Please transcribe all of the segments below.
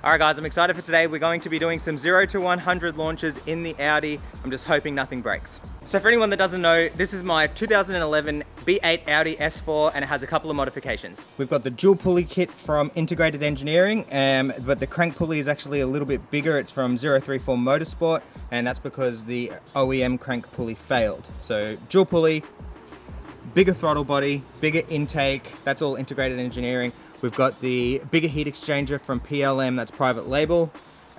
Alright guys, I'm excited for today. We're going to be doing some 0 to 100 launches in the Audi. I'm just hoping nothing breaks. So for anyone that doesn't know, this is my 2011 B8 Audi S4 and it has a couple of modifications. We've got the dual pulley kit from Integrated Engineering, but the crank pulley is actually a little bit bigger. It's from 034 Motorsport, and that's because the OEM crank pulley failed. So dual pulley, bigger throttle body, bigger intake, that's all Integrated Engineering. We've got the bigger heat exchanger from PLM, that's private label.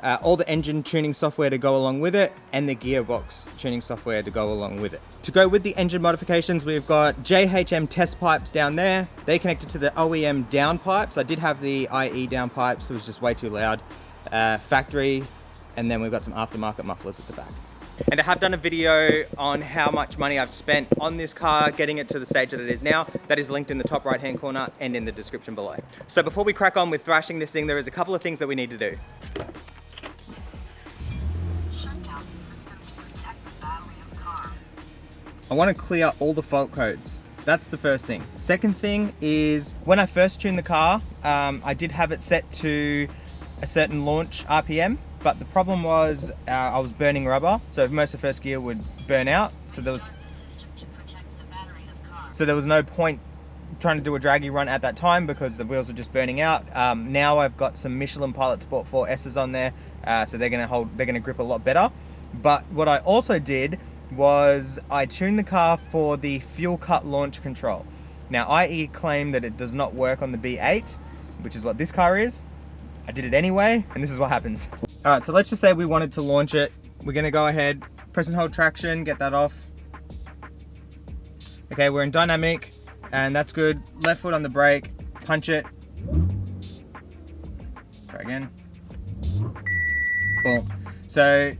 All the engine tuning software to go along with it, and the gearbox tuning software to go along with it. To go with the engine modifications, we've got JHM test pipes down there. They connected to the OEM down pipes. I did have the IE down pipes, it was just way too loud. Factory, and then we've got some aftermarket mufflers at the back. And I have done a video on how much money I've spent on this car, getting it to the stage that it is now. That is linked in the top right hand corner and in the description below. So before we crack on with thrashing this thing, there is a couple of things that we need to do. I want to clear all the fault codes. That's the first thing. Second thing is, when I first tuned the car, I did have it set to a certain launch RPM. But the problem was I was burning rubber, so most of first gear would burn out. So there was no point trying to do a Dragy run at that time because the wheels were just burning out. Now I've got some Michelin Pilot Sport 4S's on there, so they're gonna grip a lot better. But what I also did was I tuned the car for the fuel cut launch control. Now IE claimed that it does not work on the B8, which is what this car is. I did it anyway, and this is what happens. All right, so let's just say we wanted to launch it. We're gonna go ahead, press and hold traction, get that off. Okay, we're in dynamic, and that's good. Left foot on the brake, punch it. Try again. Boom. So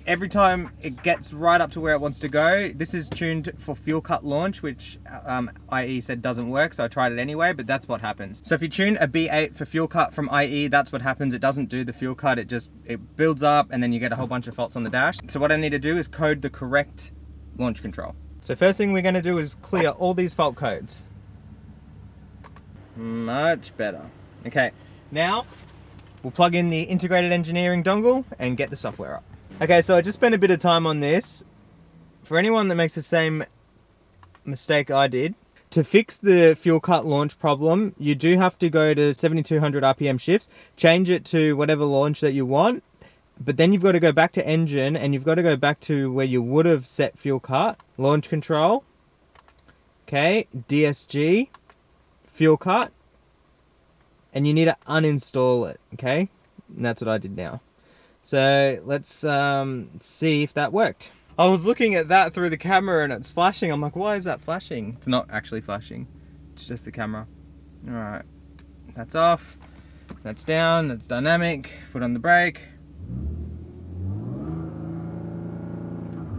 every time it gets right up to where it wants to go, this is tuned for fuel cut launch, which IE said doesn't work, so I tried it anyway, but that's what happens. So if you tune a B8 for fuel cut from IE, that's what happens. It doesn't do the fuel cut, it builds up and then you get a whole bunch of faults on the dash. So what I need to do is code the correct launch control. So first thing we're gonna do is clear all these fault codes. Much better. Okay, now we'll plug in the Integrated Engineering dongle and get the software up. Okay, so I just spent a bit of time on this. For anyone that makes the same mistake I did, to fix the fuel cut launch problem, you do have to go to 7200 RPM shifts, change it to whatever launch that you want, but then you've got to go back to engine and you've got to go back to where you would have set fuel cut, launch control, okay, DSG, fuel cut, and you need to uninstall it, okay? And that's what I did now. So let's see if that worked. I was looking at that through the camera and it's flashing. I'm like, why is that flashing? It's not actually flashing. It's just the camera. All right, that's off. That's down, that's dynamic. Foot on the brake.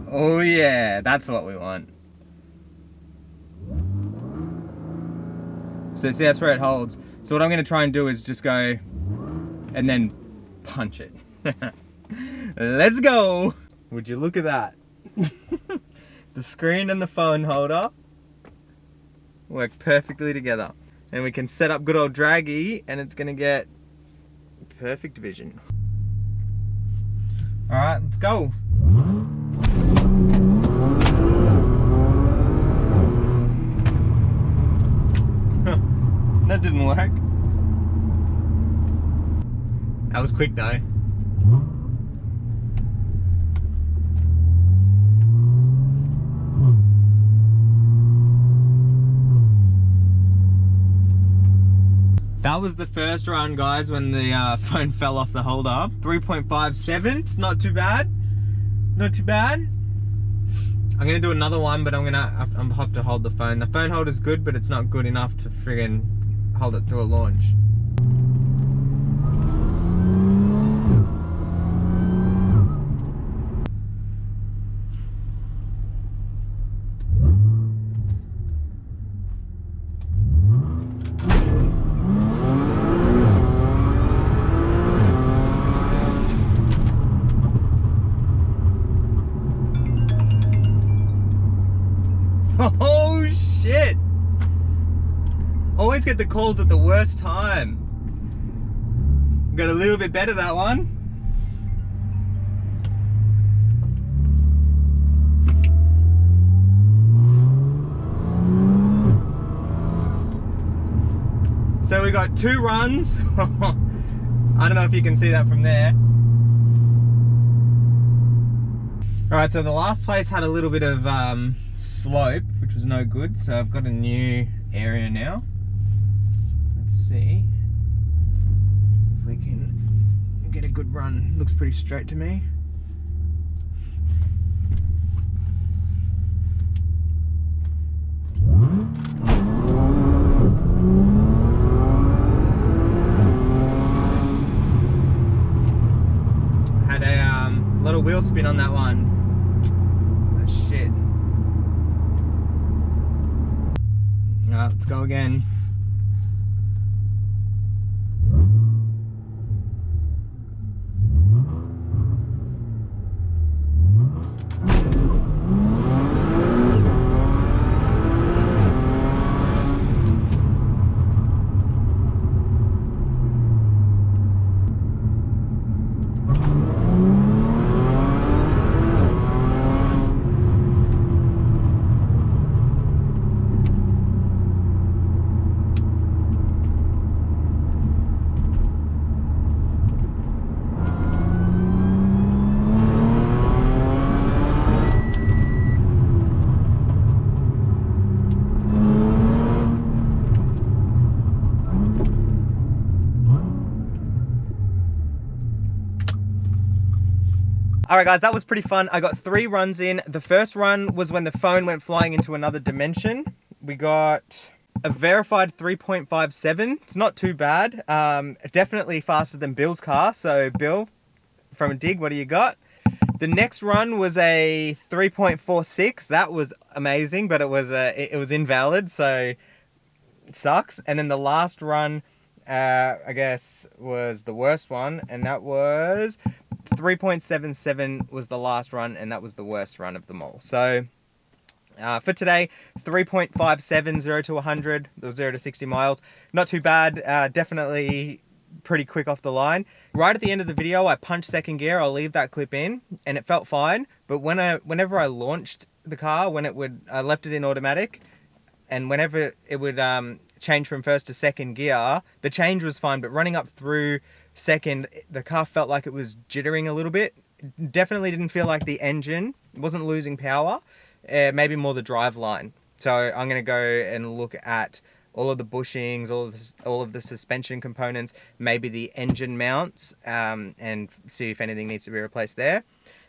Oh yeah, that's what we want. So see, that's where it holds. So what I'm gonna try and do is just go and then punch it. Let's go! Would you look at that? The screen and the phone holder work perfectly together. And we can set up good old Dragy and it's gonna get perfect vision. Alright, let's go! That didn't work. That was quick though. That was the first run, guys, when the phone fell off the holder. 3.57, it's not too bad. Not too bad. I'm gonna do another one, but I'm gonna have to hold the phone. The phone holder's good, but it's not good enough to friggin' hold it through a launch. Oh shit! Always get the calls at the worst time. Got a little bit better that one. So we got 2 runs. I don't know if you can see that from there. Alright, so the last place had a little bit of slope, which was no good, so I've got a new area now. Let's see if we can get a good run. Looks pretty straight to me. Had a little wheel spin on that one. Oh, shit. Alright, let's go again. Alright guys, that was pretty fun. I got 3 runs in. The first run was when the phone went flying into another dimension. We got a verified 3.57. It's not too bad. Definitely faster than Bill's car. So Bill, from a dig, what do you got? The next run was a 3.46. That was amazing, but it was invalid, so it sucks. And then the last run, I guess, was the worst one, and that was 3.77 was the last run, and that was the worst run of them all. So for today, 3.57, 0 to 100, or 0 to 60 miles. Not too bad, definitely pretty quick off the line. Right at the end of the video, I punched second gear. I'll leave that clip in, and it felt fine. But whenever I launched the car, I left it in automatic, and whenever it would change from first to second gear, the change was fine, but running up through second, the car felt like it was jittering a little bit. Definitely didn't feel like the engine wasn't losing power, maybe more the drive line. So I'm going to go and look at all of the bushings, all of the suspension components, maybe the engine mounts, and see if anything needs to be replaced there.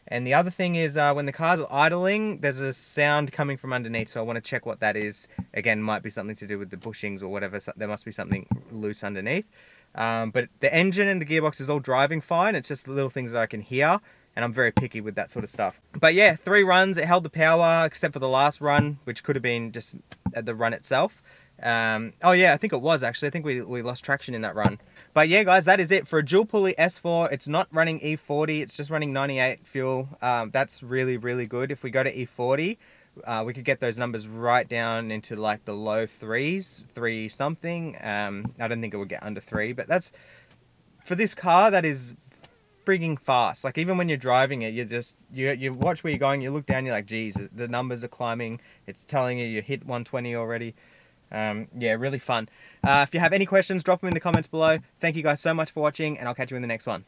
And the other thing is when the car's idling, there's a sound coming from underneath, so I want to check what that is. Again, might be something to do with the bushings or whatever, so there must be something loose underneath. But the engine and the gearbox is all driving fine. It's just the little things that I can hear, and I'm very picky with that sort of stuff. But yeah, 3 runs, it held the power, except for the last run, which could have been just the run itself. Oh yeah, I think it was actually. I think we lost traction in that run. But yeah, guys, that is it for a dual pulley S4. It's not running E40, it's just running 98 fuel. That's really, really good. If we go to E40, we could get those numbers right down into like the low 3s, 3 something. I don't think it would get under 3, but that's, for this car, that is frigging fast. Like even when you're driving it, you watch where you're going, you look down, you're like, geez, the numbers are climbing. It's telling you hit 120 already. Yeah, really fun. If you have any questions, drop them in the comments below. Thank you guys so much for watching, and I'll catch you in the next one.